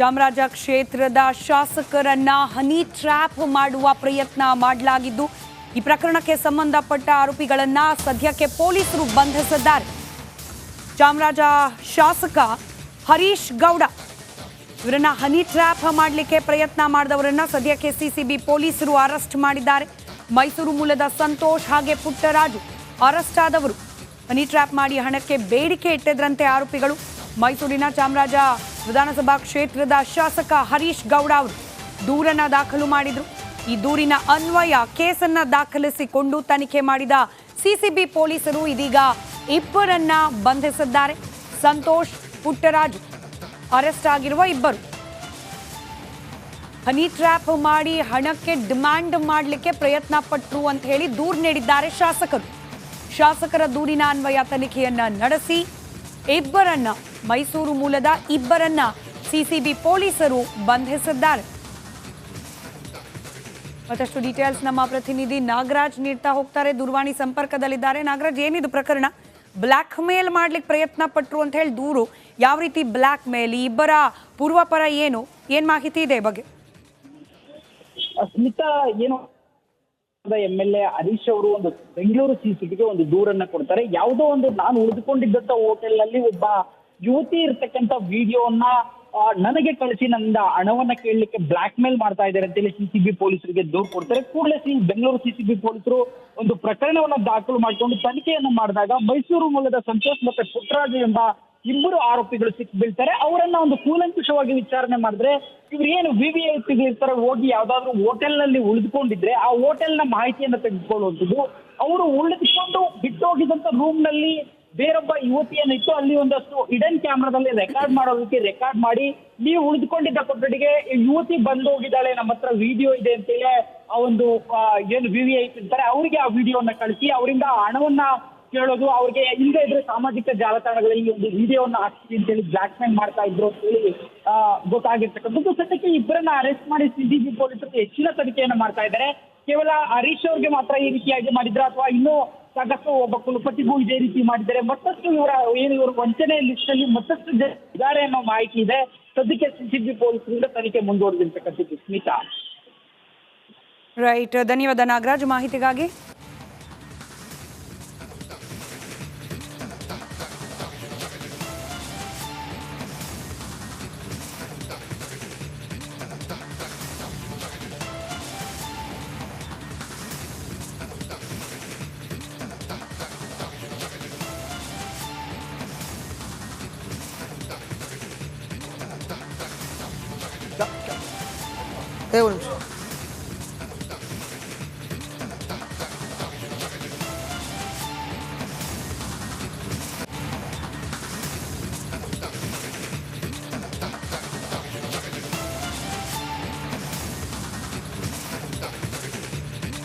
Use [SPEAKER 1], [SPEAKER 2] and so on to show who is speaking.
[SPEAKER 1] ಚಾಮರಾಜ ಕ್ಷೇತ್ರದ ಶಾಸಕರನ್ನ honey trap ಮಾಡುವ ಪ್ರಯತ್ನ ಮಾಡಲಾಗಿದ್ದು ಈ ಪ್ರಕರಣಕ್ಕೆ ಸಂಬಂಧಪಟ್ಟ ಆರೋಪಿಗಳನ್ನ ಸದ್ಯಕ್ಕೆ ಪೊಲೀಸರು ಬಂಧಿಸಿದ್ದಾರೆ. ಚಾಮರಾಜ ಶಾಸಕ ಹರೀಶ್ ಗೌಡ ಇವರನ್ನ ಹನಿ ಟ್ರ್ಯಾಪ್ ಮಾಡಲಿಕ್ಕೆ ಪ್ರಯತ್ನ ಮಾಡಿದವರನ್ನ ಸದ್ಯಕ್ಕೆ ಸಿಸಿಬಿ ಪೊಲೀಸರು ಅರೆಸ್ಟ್ ಮಾಡಿದ್ದಾರೆ. ಮೈಸೂರು ಮೂಲದ ಸಂತೋಷ್ ಹಾಗೆ ಪುಟ್ಟರಾಜು ಅರೆಸ್ಟ್ ಆದವರು. ಹನಿ ಟ್ರ್ಯಾಪ್ ಮಾಡಿ ಹಣಕ್ಕೆ ಬೇಡಿಕೆ ಇಟ್ಟಿದ್ರಂತೆ ಆರೋಪಿಗಳು. ಮೈಸೂರಿನ ಚಾಮರಾಜ ವಿಧಾನಸಭಾ ಕ್ಷೇತ್ರದ ಶಾಸಕ ಹರೀಶ್ ಗೌಡ ಅವರು ದೂರನ್ನ ದಾಖಲು ಮಾಡಿದ್ರು. ಈ ದೂರಿನ ಅನ್ವಯ ಕೇಸನ್ನ ದಾಖಲಿಸಿಕೊಂಡು ತನಿಖೆ ಮಾಡಿದ ಸಿಸಿಬಿ ಪೊಲೀಸರು ಇದೀಗ ಇಬ್ಬರನ್ನ ಬಂಧಿಸಿದ್ದಾರೆ. ಸಂತೋಷ್, ಪುಟ್ಟರಾಜು ಅರೆಸ್ಟ್ ಆಗಿರುವ ಇಬ್ಬರು ಹನಿ ಟ್ರ್ಯಾಪ್ ಮಾಡಿ ಹಣಕ್ಕೆ ಡಿಮ್ಯಾಂಡ್ ಮಾಡಲಿಕ್ಕೆ ಪ್ರಯತ್ನ ಪಟ್ಟರು ಅಂತ ಹೇಳಿ ದೂರು ನೀಡಿದ್ದಾರೆ ಶಾಸಕರು. ಶಾಸಕರ ದೂರಿನ ಅನ್ವಯ ತನಿಖೆಯನ್ನ ನಡೆಸಿ ಇಬ್ಬರನ್ನ, ಮೈಸೂರು ಮೂಲದ ಇಬ್ಬರನ್ನ ಸಿಸಿಬಿ ಪೊಲೀಸರು ಬಂಧಿಸಿದ್ದಾರೆ. ಮತ್ತಷ್ಟು ಡೀಟೇಲ್ಸ್ ನಮ್ಮ ಪ್ರತಿನಿಧಿ ನಾಗರಾಜ್ ನೀಡ್ತಾ ಹೋಗ್ತಾರೆ, ದೂರವಾಣಿ ಸಂಪರ್ಕದಲ್ಲಿದ್ದಾರೆ. ನಾಗರಾಜ್, ಏನಿದು ಪ್ರಕರಣ? ಬ್ಲ್ಯಾಕ್ ಮೇಲ್ ಮಾಡ್ಲಿಕ್ಕೆ ಪ್ರಯತ್ನ ಪಟ್ಟರು ಅಂತ ಹೇಳಿ ದೂರು. ಯಾವ ರೀತಿ ಬ್ಲ್ಯಾಕ್ ಮೇಲ್? ಇಬ್ಬರ ಪೂರ್ವಪರ ಏನ್ ಮಾಹಿತಿ ಇದೆ ಬಗ್ಗೆ?
[SPEAKER 2] ಸ್ಮಿತಾ, ಏನು MLA ಹರೀಶ್ ಅವರು ಒಂದು ಬೆಂಗಳೂರು ಸಿಸಿಬಿಗೆ ಒಂದು ದೂರನ್ನ ಕೊಡ್ತಾರೆ. ಯಾವುದೋ ಒಂದು ನಾನು ಉಳಿದುಕೊಂಡಿದ್ದಂತ ಹೋಟೆಲ್ ನಲ್ಲಿ ಒಬ್ಬ ಯುವತಿ ಇರ್ತಕ್ಕಂಥ ವಿಡಿಯೋನ ನನಗೆ ಕಳಿಸಿ ನನ್ನಿಂದ ಹಣವನ್ನ ಕೇಳಲಿಕ್ಕೆ ಬ್ಲಾಕ್ ಮೇಲ್ ಮಾಡ್ತಾ ಇದ್ದಾರೆ ಅಂತೇಳಿ ಸಿಸಿಬಿ ಪೊಲೀಸರಿಗೆ ದೂರು ಕೊಡ್ತಾರೆ. ಕೂಡಲೇ ಬೆಂಗಳೂರು ಸಿಸಿಬಿ ಪೊಲೀಸರು ಒಂದು ಪ್ರಕರಣವನ್ನ ದಾಖಲು ಮಾಡಿಕೊಂಡು ತನಿಖೆಯನ್ನ ಮಾಡಿದಾಗ ಮೈಸೂರು ಮೂಲದ ಸಂತೋಷ್ ಮತ್ತೆ ಪುಟ್ಟರಾಜು ಎಂಬ ಇಬ್ಬರು ಆರೋಪಿಗಳು ಸಿಕ್ಕಿ ಬೀಳ್ತಾರೆ. ಅವರನ್ನ ಒಂದು ಕೂಲಂಕುಷವಾಗಿ ವಿಚಾರಣೆ ಮಾಡಿದ್ರೆ ಇವ್ರು ಏನು VVIPಗಳಿರ್ತಾರೆ, ಹೋಗಿ ಯಾವ್ದಾದ್ರು ಹೋಟೆಲ್ ನಲ್ಲಿ ಉಳಿದುಕೊಂಡಿದ್ರೆ ಆ ಹೋಟೆಲ್ ನ ಮಾಹಿತಿಯನ್ನ ತೆಗೆದುಕೊಳ್ಳುವಂಥದ್ದು. ಅವರು ಉಳಿದುಕೊಂಡು ಬಿಟ್ಟೋಗಿದಂತ ರೂಮ್ ನಲ್ಲಿ ಬೇರೊಬ್ಬ ಯುವತಿಯನ್ನು ಇಟ್ಟು ಅಲ್ಲಿ ಒಂದಷ್ಟು ಹಿಡನ್ ಕ್ಯಾಮ್ರಾದಲ್ಲಿ ರೆಕಾರ್ಡ್ ಮಾಡಿ ನೀವು ಉಳಿದುಕೊಂಡಿದ್ದ ಕೊಠಡಿಗೆ ಯುವತಿ ಬಂದು ಹೋಗಿದ್ದಾಳೆ, ನಮ್ಮ ಹತ್ರ ವಿಡಿಯೋ ಇದೆ ಅಂತೇಳಿ ಆ ಒಂದು ಏನು VVIP ಇರ್ತಾರೆ ಅವರಿಗೆ ಆ ವಿಡಿಯೋನ ಕಳಿಸಿ ಅವರಿಂದ ಹಣವನ್ನ ಕೇಳೋದು. ಅವ್ರಿಗೆ ಇಲ್ಲದೆ ಇದ್ರೆ ಸಾಮಾಜಿಕ ಜಾಲತಾಣಗಳಲ್ಲಿ ಒಂದು ವಿಡಿಯೋನ ಹಾಕ್ತೀವಿ ಅಂತೇಳಿ ಬ್ಲಾಕ್ ಮೇಲ್ ಮಾಡ್ತಾ ಇದ್ರು ಅಂತ ಹೇಳಿ ಗೊತ್ತಾಗಿರ್ತಕ್ಕಂಥದ್ದು. ಸದ್ಯಕ್ಕೆ ಇಬ್ಬರನ್ನ ಅರೆಸ್ಟ್ ಮಾಡಿ ಸಿಸಿಬಿ ಪೊಲೀಸರು ಹೆಚ್ಚಿನ ತನಿಖೆಯನ್ನ ಮಾಡ್ತಾ ಇದ್ದಾರೆ. ಕೇವಲ ಹರೀಶ್ ಅವ್ರಿಗೆ ಮಾತ್ರ ಈ ರೀತಿಯಾಗಿ ಮಾಡಿದ್ರ ಅಥವಾ ಇನ್ನೂ ಸಾಕಷ್ಟು ಒಬ್ಬ ಕುಲಪತಿಗೂ ಇದೇ ರೀತಿ ಮಾಡಿದ್ದಾರೆ, ಮತ್ತಷ್ಟು ಇವರು ವಂಚನೆ ಲಿಸ್ಟ್ ಅಲ್ಲಿ ಮತ್ತಷ್ಟು ಇದ್ದಾರೆ ಅನ್ನೋ ಮಾಹಿತಿ ಇದೆ. ಸದ್ಯಕ್ಕೆ ಸಿಸಿಬಿ ಪೊಲೀಸರಿಂದ ತನಿಖೆ ಮುಂದುವರೆದಿರ್ತಕ್ಕಂಥದ್ದು. ಸ್ಮಿತಾ,
[SPEAKER 1] ರೈಟ್, ಧನ್ಯವಾದ ನಾಗರಾಜ್ ಮಾಹಿತಿಗಾಗಿ.
[SPEAKER 3] ಒಂದು ನಿಮಿಷ.